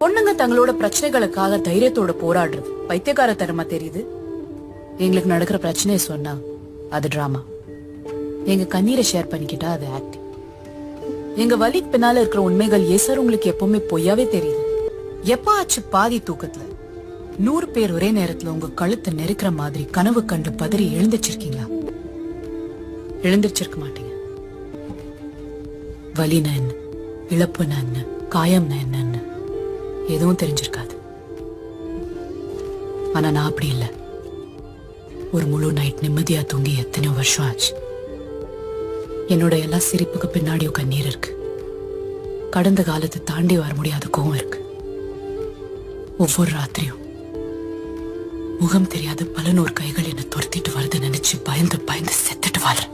பொண்ணுங்க தங்களோட பிரச்சனைகளுக்காக தைரியத்தோட போராடுறது பைத்தியக்காரத்தனமா தெரியுது. எங்களுக்கு நடக்கிற பிரச்சனையை சொன்னா அது டிராமா, எங்க கண்ணீரை ஷேர் பண்ணிக்கிட்டா அது ஆக்டிங். எங்க வலிக்கு பின்னால இருக்கிற உண்மைகள் சார் உங்களுக்கு எப்பவுமே பொய்யாவே தெரியுது. எப்ப ஆச்சு பாதி தூக்கத்துல 100 பேர் ஒரே நேரத்துல உங்க கழுத்தை நெருக்கிற மாதிரி கனவு கண்டு பதறி எழுந்திருச்சிருக்கீங்களா? எழுந்திருச்சிருக்க மாட்டீங்க. வலினா என்ன, இழப்புனா என்ன, காயம்னா என்னன்னு எதுவும் தெரிஞ்சிருக்காது. ஆனா நான் அப்படி இல்லை. ஒரு முழு நைட் நிம்மதியா தூங்கி எத்தனையோ வருஷம் ஆச்சு. என்னோட எல்லா சிரிப்புக்கு பின்னாடியும் கண்ணீர் இருக்கு. கடந்த காலத்தை தாண்டி வர முடியாத கோவம் இருக்கு. ஒவ்வொரு ராத்திரியும் முகம் தெரியாத பல 100 கைகள் என்ன துரத்திட்டு வருது நினைச்சு பயந்து பயந்து செத்துட்டு வாழ்றேன்.